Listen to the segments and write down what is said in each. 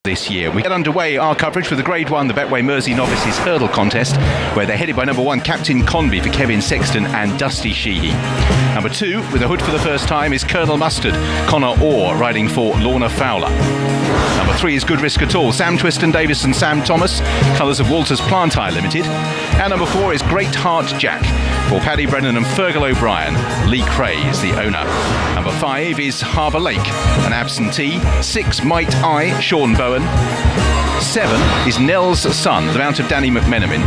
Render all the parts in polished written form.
this year. We get underway our coverage with the Grade 1, the Betway Mersey Novices Hurdle Contest, where they're headed by number 1, Captain Conby for Kevin Sexton and Dusty Sheehy. Number 2, with a hood for the first time, is Colonel Mustard, Connor Orr, riding for Lorna Fowler. Number 3 is Good Risk At All, Sam Twiston Davis and Sam Thomas, colours of Walters Plant Hire Limited. And number 4 is Great Heart Jack, for Paddy Brennan and Fergal O'Brien. Lee Cray is the owner. Number 5 is Harbour Lake, an absentee. 6, Might I, Sean Bowen. 7 is Nell's Son, the mount of Danny McMenamin.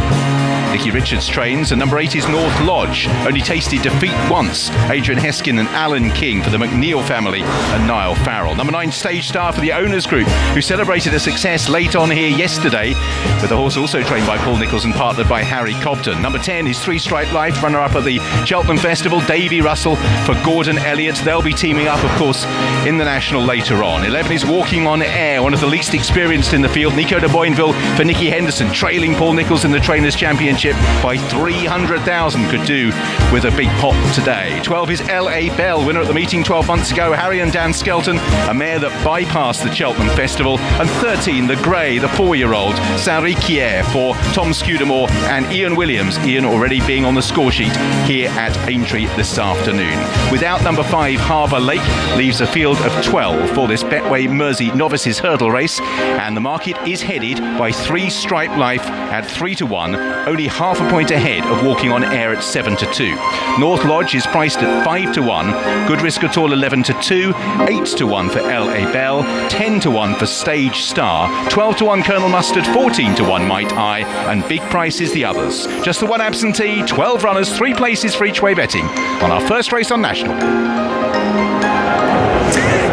Nicky Richards trains, and number 8 is North Lodge, only tasted defeat once. Adrian Heskin and Alan King for the McNeil family and Niall Farrell. Number 9, Stage Star for the Owners Group, who celebrated a success late on here yesterday, with the horse also trained by Paul Nicholls and partnered by Harry Cobden. Number 10 is 3 Stripe Life, runner-up at the Cheltenham Festival, Davy Russell for Gordon Elliott. They'll be teaming up, of course, in the National later on. 11 is Walking on Air, one of the least experienced in the field, Nico de Boinville for Nicky Henderson, trailing Paul Nicholls in the Trainers' Championship by 300,000, could do with a big pop today. 12 is L.A. Bell, winner at the meeting 12 months ago, Harry and Dan Skelton, a mare that bypassed the Cheltenham Festival. And 13, the Grey, the 4-year-old, Saint-Riquier for Tom Scudamore and Ian Williams. Ian already being on the score sheet here at Aintree this afternoon. Without number 5, Harbour Lake, leaves a field of 12 for this Betway Mersey Novices Hurdle race, and the market is headed by 3 Stripe Life at 3-1, only half a point ahead of Walking on Air at 7-2. North Lodge is priced at 5-1, Good Risk At All 11-2, 8-1 for L.A. Bell, 10-1 for Stage Star, 12-1 Colonel Mustard, 14-1 Might I, and big prices the others. Just the one absentee, 12 runners, 3 places for each way betting on our first race on National.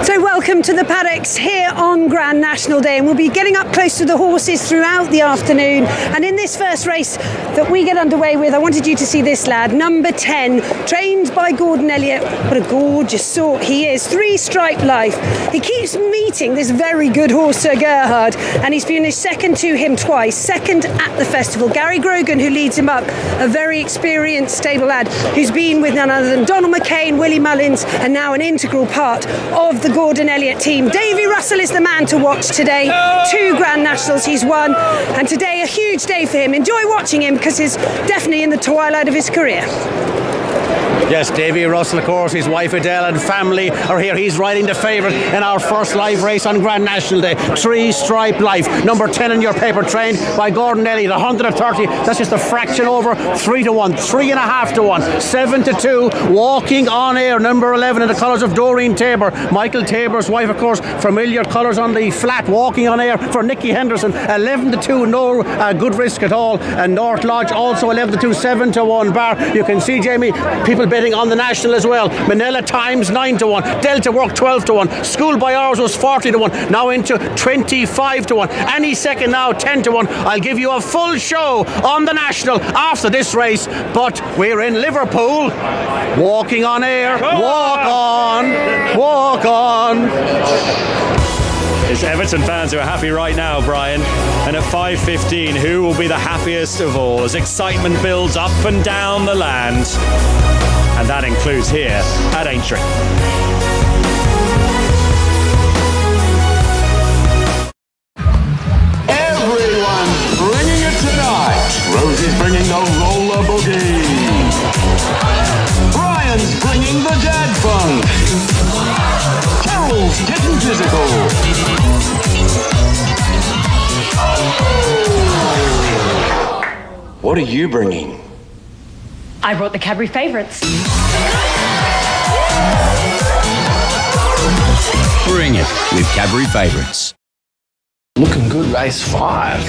So welcome to the paddocks here on Grand National Day, and we'll be getting up close to the horses throughout the afternoon. And in this first race that we get underway with, I wanted you to see this lad, number 10, trained by Gordon Elliott. What a gorgeous sort he is. 3 Stripe Life. He keeps meeting this very good horse, Sir Gerhard, and he's finished second to him twice, second at the festival. Gary Grogan, who leads him up, a very experienced stable lad who's been with none other than Donald McCain, Willie Mullins, and now an integral part of the Gordon Elliott team. Davy Russell is the man to watch today. 2 Grand Nationals he's won, and today a huge day for him. Enjoy watching him because he's definitely in the twilight of his career. Yes, Davy Russell, of course, his wife Adele and family are here. He's riding the favourite in our first live race on Grand National Day. 3 Stripe Life, number 10 in your paper, trained by Gordon Elliott. 130, that's just a fraction over. 3-1, 3.5-1, 7-2. Walking on Air, number 11 in the colours of Doreen Tabor. Michael Tabor's wife, of course, familiar colours on the flat. Walking on Air for Nicky Henderson. 11-2, no Good Risk At All. And North Lodge also 11-2, 7-1 bar. You can see, Jamie, people betting on the National as well. Manila Times 9-1, Delta Work 12-1, School by Hours was 40-1, now into 25-1. Any second now 10-1. I'll give you a full show on the National after this race, but we're in Liverpool. Walking on Air, walk on, walk on. It's Everton fans who are happy right now, Brian. And at 5:15, who will be the happiest of all as excitement builds up and down the land? And that includes here at Aintree. Everyone's bringing it tonight. Rosie's bringing the roller boogie. Brian's bringing the dad funk. Carol's getting physical. What are you bringing? I brought the Cadbury favourites. Bring it with Cadbury favourites. Looking good, race 5.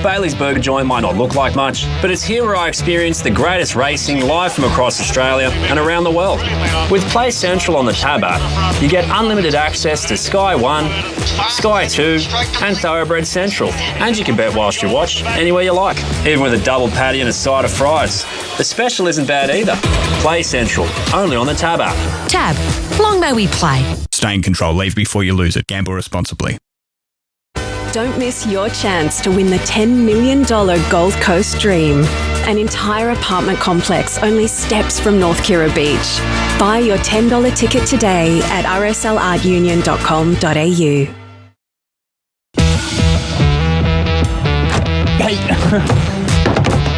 Bailey's Burger Joint might not look like much, but it's here where I experience the greatest racing live from across Australia and around the world. With Play Central on the Tab app, you get unlimited access to Sky 1, Sky 2 and Thoroughbred Central. And you can bet whilst you watch, anywhere you like, even with a double patty and a side of fries. The special isn't bad either. Play Central, only on the Tab app. Tab, long may we play. Stay in control, leave before you lose it. Gamble responsibly. Don't miss your chance to win the $10 million Gold Coast Dream. An entire apartment complex only steps from North Kira Beach. Buy your $10 ticket today at rslrtunion.com.au.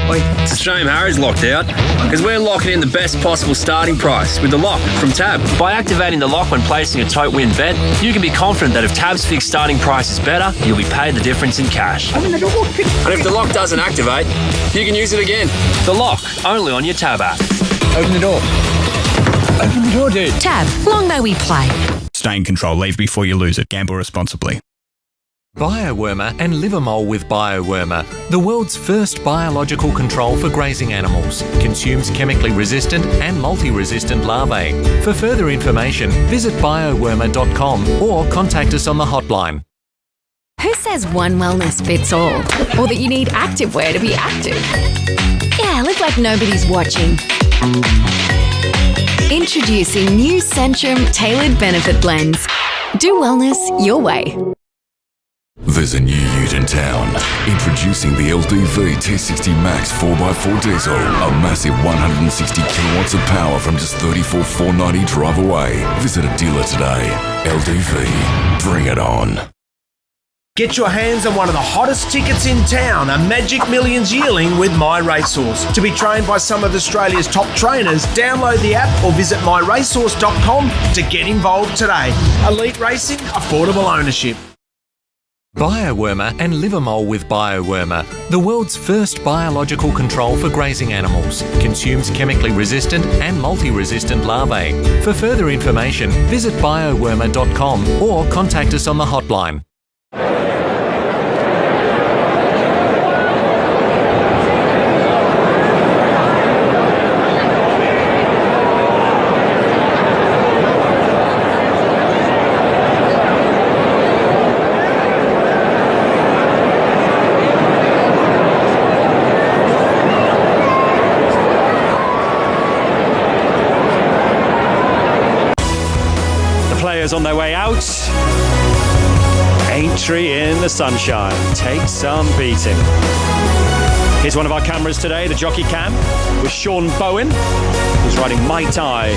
It's a shame Harry's locked out, because we're locking in the best possible starting price with the lock from Tab. By activating the lock when placing a tote win bet, you can be confident that if Tab's fixed starting price is better, you'll be paid the difference in cash. And if the lock doesn't activate, you can use it again. The lock, only on your Tab app. Open the door. Open the door, dude. Tab, long may we play. Stay in control. Leave before you lose it. Gamble responsibly. Biowormer and liver mole with Biowormer, the world's first biological control for grazing animals, consumes chemically resistant and multi-resistant larvae. For further information, visit biowormer.com or contact us on the hotline. Who says one wellness fits all? Or that you need activewear to be active? Yeah, live like nobody's watching. Introducing new Centrum Tailored Benefit Blends. Do wellness your way. There's a new ute in town. Introducing the LDV T60 Max 4x4 diesel. A massive 160 kilowatts of power from just $34,490 drive away. Visit a dealer today. LDV. Bring it on. Get your hands on one of the hottest tickets in town, a Magic Millions yearling with My Racehorse. To be trained by some of Australia's top trainers, download the app or visit myracehorse.com to get involved today. Elite racing, affordable ownership. Biowormer and liver mole with Biowormer, the world's first biological control for grazing animals, consumes chemically resistant and multi-resistant larvae. For further information, visit biowormer.com or contact us on the hotline. On their way out. Aintree in the sunshine. Take some beating. Here's one of our cameras today, the jockey cam, with Sean Bowen, who's riding Mai Tai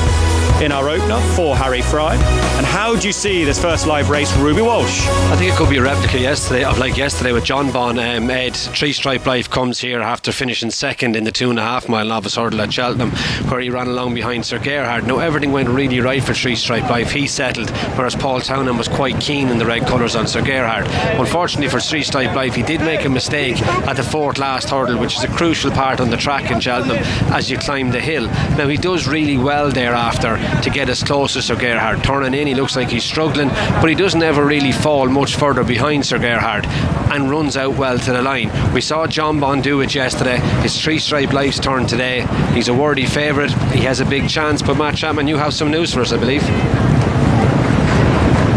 in our opener for Harry Fry. And how do you see this first live race, Ruby Walsh? I think it could be a replica yesterday with John Bon. Ed, Three Stripe Life comes here after finishing second in the 2.5 mile novice hurdle at Cheltenham, where he ran along behind Sir Gerhard. Now everything went really right for Three Stripe Life. He settled, whereas Paul Townend was quite keen in the red colours on Sir Gerhard. Unfortunately for Three Stripe Life, he did make a mistake at the fourth last hurdle, which is a crucial part on the track in Cheltenham as you climb the hill. Now he does really well thereafter to get as close as Sir Gerhard. Turning in, he looks like he's struggling, but he doesn't ever really fall much further behind Sir Gerhard and runs out well to the line. We saw John Bond do it yesterday. It's Three Stripe Life's turn today. He's a worthy favourite. He has a big chance, but Matt Chapman, you have some news for us, I believe.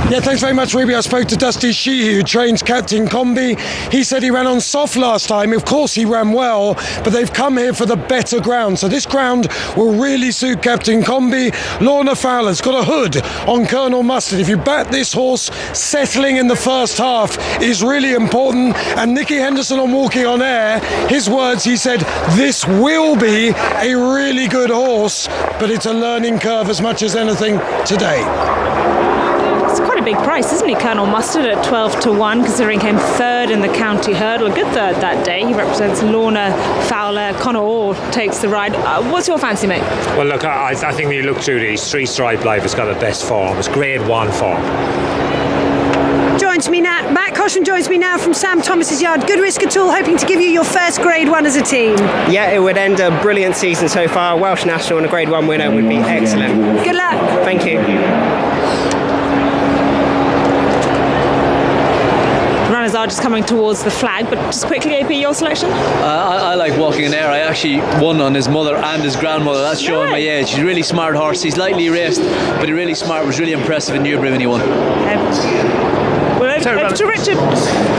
Yeah, thanks very much, Ruby. I spoke to Dusty Sheehy, who trains Captain Combi. He said he ran on soft last time. Of course, he ran well, but they've come here for the better ground. So this ground will really suit Captain Combi. Lorna Fowler's got a hood on Colonel Mustard. If you bat this horse, settling in the first half is really important. And Nicky Henderson on Walking on Air, his words, he said, this will be a really good horse, but it's a learning curve as much as anything today. It's quite a big price, isn't he, Colonel Mustard, at 12-1, considering he came third in the county hurdle. A good third that day. He represents Lorna Fowler. Connor Orr takes the ride. What's your fancy, mate? Well, look, I think when you look through these, Three Stripe Life has got the best form. It's grade 1 form. Joins me now, Matt Cosham joins me now from Sam Thomas's yard. Good Risk at All, hoping to give you your first Grade 1 as a team. Yeah, it would end a brilliant season so far. Welsh National and a Grade 1 winner would be excellent. Good luck. Thank you. Runners are just coming towards the flag, but just quickly, AP, your selection? I like Walking in Air. I actually won on his mother and his grandmother. That's showing my age. He's a really smart horse. He's lightly raced, but he's really smart. Was really impressive in Newbury when he won. Over to Richard.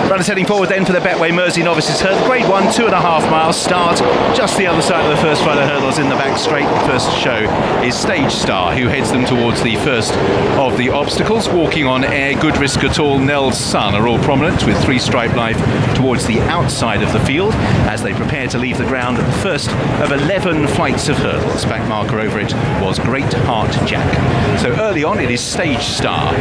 Runners heading forward then for the Betway Mersey Novices Hurdle. Grade 1, 2.5 miles. Start just the other side of the first flight of hurdles in the back straight. The first show is Stage Star, who heads them towards the first of the obstacles. Walking on Air, Good Risk at All, Nell's Son are all prominent, with Three Stripe Life towards the outside of the field as they prepare to leave the ground at the first of 11 flights of hurdles. Back marker over it was Great Heart Jack. So early on it is Stage Star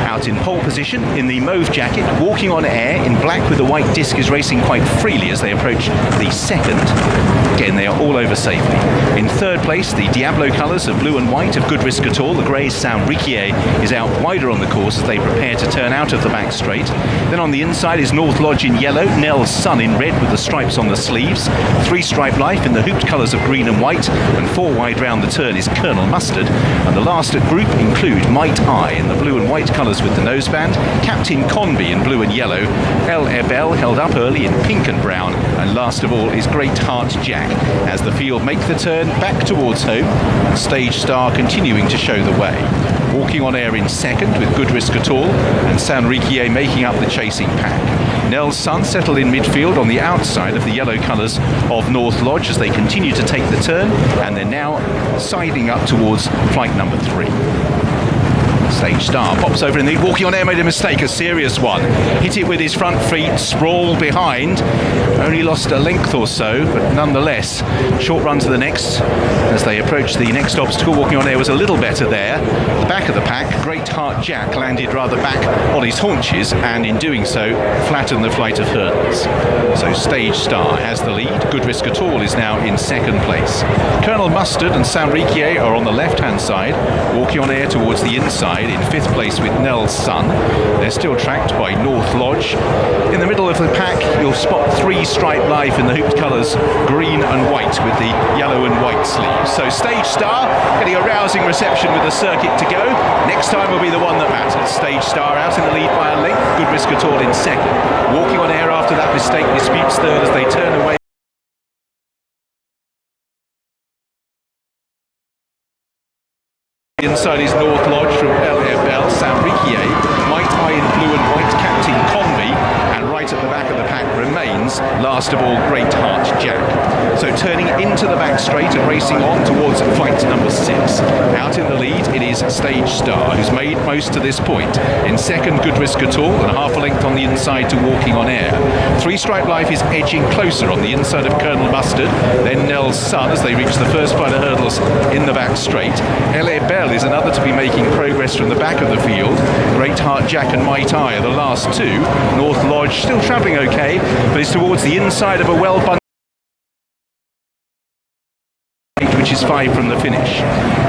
out in pole position in the mauve jacket, walking on air in black with the white disc, is racing quite freely as they approach the second. Again, they are all over safely. In third place, the Diablo colours of blue and white of Good Risk at All. The grey 𝙤𝙬𝙫𝙀 is out wider on the course as they prepare to turn out of the back straight. Then on the inside is North Lodge in yellow, Nell's Sun in red with the stripes on the sleeves, Three Stripe Life in the hooped colours of green and white, and four wide round the turn is Colonel Mustard. And the last group include Might I in the blue and white colours with the noseband, Captain Conby in blue and yellow, 𝙂𝙬𝙀 held up early in pink and brown, and last of all is Great Heart Jack as the field make the turn back towards home, and Stage Star continuing to show the way. Walking on air in second with Good Risk at All, and 𝙤𝙬𝙀 making up the chasing pack. Nell's Sun settled in midfield on the outside of the yellow colours of North Lodge as they continue to take the turn, and they're now siding up towards flight number 3. Stage Star pops over in the lead. Walking on air made a mistake, a serious one. Hit it with his front feet, sprawled behind. Only lost a length or so, but nonetheless, short run to the next as they approach the next obstacle. Walking on air was a little better there. The back of the pack, Great Heart Jack landed rather back on his haunches, and in doing so, flattened the flight of hurdles. So Stage Star has the lead. Good Risk at All is now in second place. Colonel Mustard and 𝙤𝙬𝙀 are on the left-hand side. Walking on air towards the inside in fifth place with Nell's Sun. They're still tracked by North Lodge. In the middle of the pack, you'll spot Three Stripe Life in the hooped colours green and white with the yellow and white sleeves. So Stage Star getting a rousing reception with the circuit to go. Next time will be the one that matters. Stage Star out in the lead by a length. Good Risk at All in second. Walking on air after that mistake disputes third as they turn away. Inside is North Lodge from 𝙂𝙀𝙀, 𝙤𝙬𝙀, Might I in blue and white, Captain Conby, and right at the back of the pack remains, last of all, Great Heart Jack. So turning into the back straight and racing on towards flight number 6. Out in the lead, it is Stage Star, who's made most to this point. In second, Good Risk at All, and half a length on the inside to Walking on Air. Three Stripe Life is edging closer on the inside of Colonel Mustard, then Nell's Sun as they reach the first flight of hurdles in the back straight. 𝙂𝙀𝙀 is another to be making progress from the back of the field. Great Heart Jack and Might I are the last two. North Lodge still travelling okay, but is towards the inside of a well-bundled, which is 5 from the finish.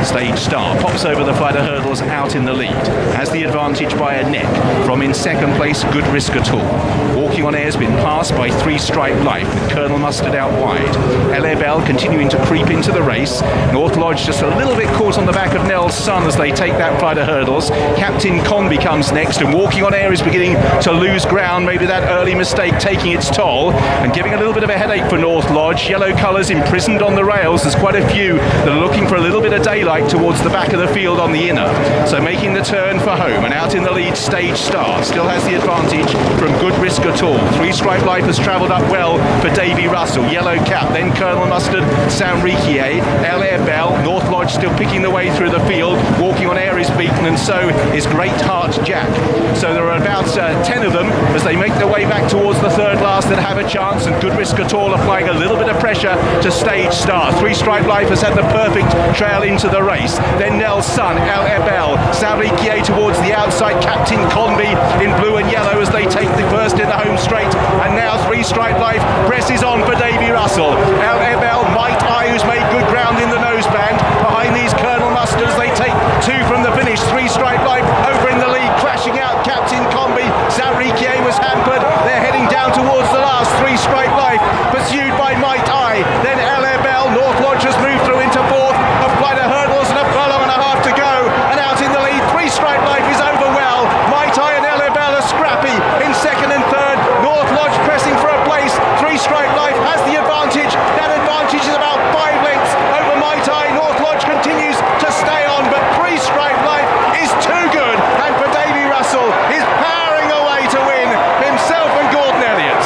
Stage Star pops over the flight of hurdles out in the lead, has the advantage by a neck. From in second place, Good Risk at All. Walking on Air has been passed by Three Stripe Life with Colonel Mustard out wide. 𝙂𝙀𝙀 continuing to creep into the race. North Lodge just a little bit caught on the back of Nell's Sun as they take that flight of hurdles. Captain Conby comes next, and Walking on Air is beginning to lose ground. Maybe that early mistake taking its toll and giving a little bit of a headache for North Lodge. Yellow colours imprisoned on the rails. There's quite a few that are looking for a little bit of daylight towards the back of the field on the inner. So making the turn for home, and out in the lead, Stage Star still has the advantage from Good Risk at All. Three Stripe Life has travelled up well for Davy Russell. Yellow cap, then Colonel Mustard, 𝙤𝙬𝙀𝙀, 𝙂𝙀𝙀, North Lodge still picking the way through the field. Walking on Air is beaten, and so is Great Heart Jack. So there are about 10 of them as they make their way back towards the third last that have a chance, and Good Risk at All applying a little bit of pressure to Stage Star. Three Stripe Life has had the perfect trail into the race. Then Nell's Sun, 𝙂𝙀𝙀, 𝙤𝙬𝙀𝙀 towards the outside, Captain Conby in blue and yellow as they take the first in the home straight. And now Three Stripe Life presses on for Davy Russell. 𝙂𝙀𝙀, Might I, who's made good ground in the noseband. Behind these Colonel Mustards, they take 2 from the finish. Three Stripe Life over in the lead, crashing out Captain Conby. 𝙤𝙬𝙀𝙀 was hampered. They're heading down towards the last. Three Stripe Life pursued by Might I. Then 𝙂𝙀𝙀, North Lodge has moved through into fourth. A flight of hurdles and a furlong and a half to go. And out in the lead, Three Stripe Life is over well. Might I and 𝙂𝙀𝙀 are scrappy in second and third. North Lodge pressing for a place. Three Stripe Life has the advantage. That advantage is about 5 lengths over Might I. North Lodge continues to stay on, but Three Stripe Life is too good. And for Davy Russell is powering away to win himself and Gordon Elliott.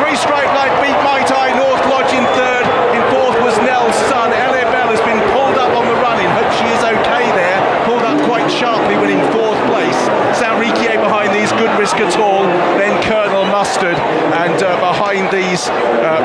Three Stripe Life beat Might I. North Lodge in third. In fourth was Nell's Sun. 𝙂𝙀𝙀 has been pulled up on the run-in. Hope she is okay there. Pulled up quite sharply, winning fourth place. 𝙤𝙬𝙀𝙀 behind these, Good Risk at All. Then Colonel Mustard, and behind these,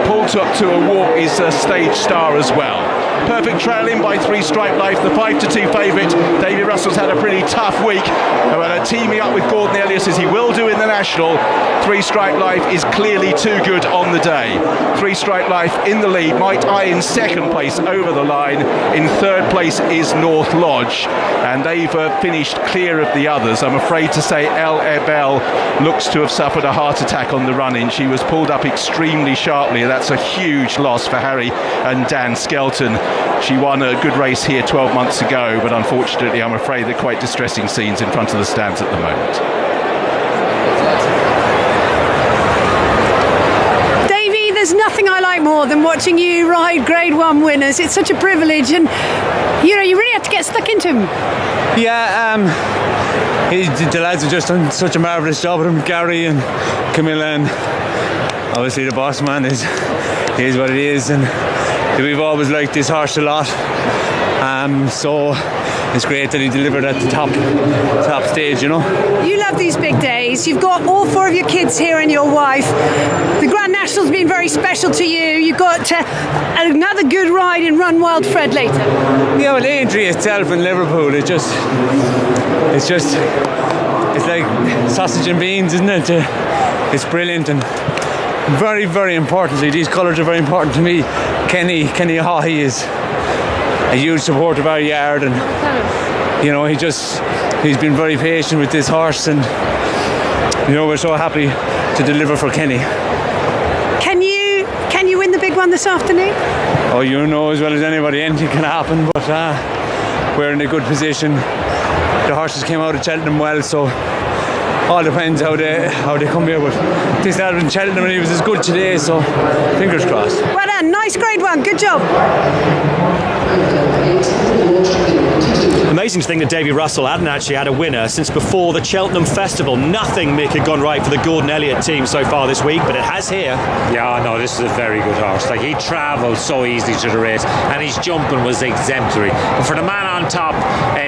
pulled up to a walk is Stage Star as well. Perfect trailing by 3 Stripe Life, the 5-2 favourite. Davy Russell's had a pretty tough week. However, teaming up with Gordon Elliott as he will do in the National, 3 Stripe Life is clearly too good on the day. 3 Stripe Life in the lead, might eye in second place over the line. In third place is North Lodge, and they've finished clear of the others. I'm afraid to say El Ebel looks to have suffered a heart attack on the run-in. She was pulled up extremely sharply. That's a huge loss for Harry and Dan Skelton. She won a good race here 12 months ago, but unfortunately I'm afraid they're quite distressing scenes in front of the stands at the moment. Davy, there's nothing I like more than watching you ride Grade 1 winners. It's such a privilege, and you really have to get stuck into him. Yeah, the lads have just done such a marvellous job with him, Gary and Camilla, and obviously the boss man is what it is, and we've always liked this horse a lot. So it's great that he delivered at the top stage, you know. You love these big days. You've got all 4 of your kids here and your wife. The Grand National's been very special to you. You've got another good ride in Run Wild Fred later. Yeah, well, Aintree itself in Liverpool, it's like sausage and beans, isn't it? It's brilliant, and very, very importantly, these colours are very important to me. Kenny Haughey is a huge supporter of our yard, and you know, he's been very patient with this horse, and you know, we're so happy to deliver for Kenny. Can you win the big one this afternoon? Oh, you know as well as anybody, anything can happen, but we're in a good position. The horses came out of Cheltenham well, so all depends how they come here, but they started in Cheltenham and he was as good today, so fingers crossed. Well done, nice Grade 1, good job. Amazing to think that Davy Russell hadn't actually had a winner since before the Cheltenham Festival. Nothing, Mick, had gone right for the Gordon Elliott team so far this week, but it has here. Yeah, no, this is a very good horse. Like, he travelled so easily to the race, and his jumping was exemplary. But for the man on top,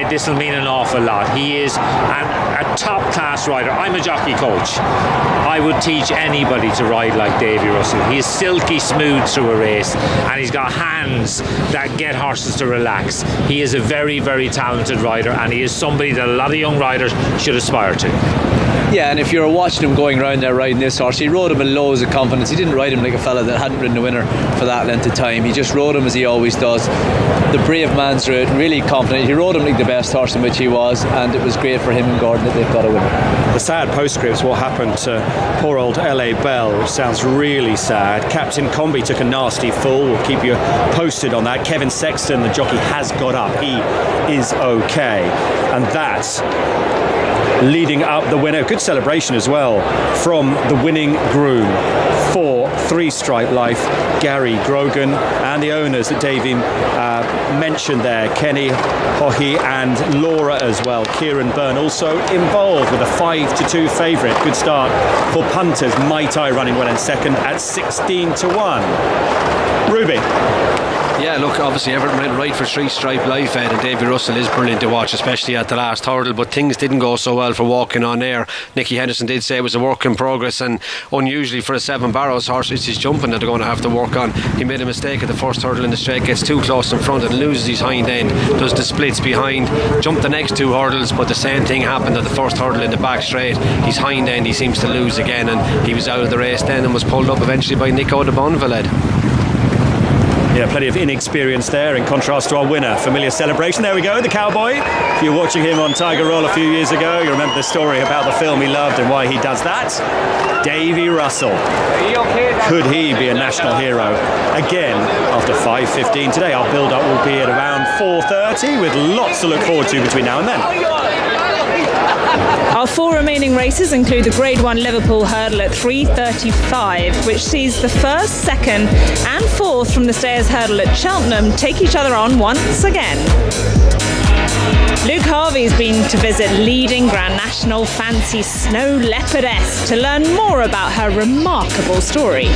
this will mean an awful lot. He is a top-class rider. I'm a jockey coach. I would teach anybody to ride like Davy Russell. He is silky smooth through a race, and he's got hands that get horses to relax. He is a very, very talented rider, and he is somebody that a lot of young riders should aspire to. Yeah, and if you're watching him going around there riding this horse, he rode him with loads of confidence. He didn't ride him like a fella that hadn't ridden a winner for that length of time. He just rode him as he always does. The brave man through it, really confident. He rode him like the best horse in which he was, and it was great for him and Gordon that they've got a winner. The sad postscript's what happened to poor old L.A. Bell, which sounds really sad. Captain Comby took a nasty fall. We'll keep you posted on that. Kevin Sexton, the jockey, has got up. He is okay. And that's leading up the winner. Good celebration as well from the winning groom for 3 Stripe Life, Gary Grogan, and the owners that Davey mentioned there, Kenny Haughey and Laura as well. Kieran Byrne also involved with a 5-2 favourite. Good start for punters. Mai Tai running well in second at 16-1. Ruby. Yeah, look, obviously Everton went right for 3 Stripe Life, and Davy Russell is brilliant to watch, especially at the last hurdle, but things didn't go so well for Walking On Air. Nicky Henderson did say it was a work in progress, and unusually for a 7 Barrows horse, it's his jumping that they're going to have to work on. He made a mistake at the first hurdle in the straight, gets too close in front and loses his hind end, does the splits behind, jumped the next 2 hurdles, but the same thing happened at the first hurdle in the back straight. His hind end he seems to lose again, and he was out of the race then and was pulled up eventually by Nico de Bonvaled. Yeah, plenty of inexperience there in contrast to our winner. Familiar celebration. There we go, the cowboy. If you're watching him on Tiger Roll a few years ago, you remember the story about the film he loved and why he does that. Davy Russell. Could he be a national hero again after 5:15 today? Our build-up will be at around 4:30 with lots to look forward to between now and then. Our 4 remaining races include the Grade 1 Liverpool hurdle at 3:35, which sees the 1st, 2nd and 4th from the Stayers hurdle at Cheltenham take each other on once again. Luke Harvey's been to visit leading Grand National Fancy Snow Leopardess to learn more about her remarkable story.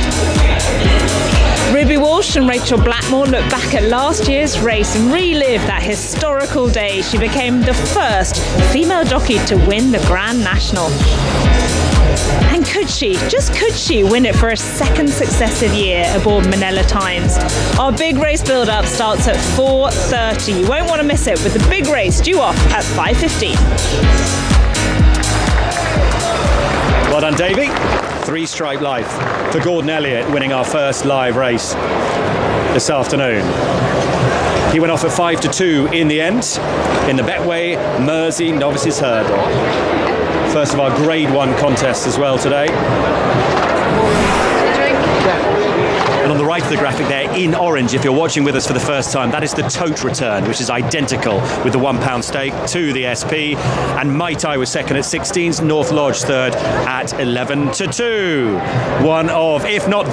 Ruby Walsh and Rachel Blackmore look back at last year's race and relive that historical day. She became the first female jockey to win the Grand National. And could she, win it for a second successive year aboard Manila Times? Our big race build-up starts at 4:30. You won't want to miss it with the big race due off at 5:15. Well done, Davey. 3-stripe life for Gordon Elliott, winning our first live race this afternoon. He went off at 5-2 in the end in the Betway Mersey Novices Hurdle. First of our Grade 1 contests as well today. And on the right of the graphic there, in orange, if you're watching with us for the first time, that is the tote return, which is identical with the £1 stake to the SP. And Mai Tai was second at 16s, North Lodge third at 11-2. One of, if not the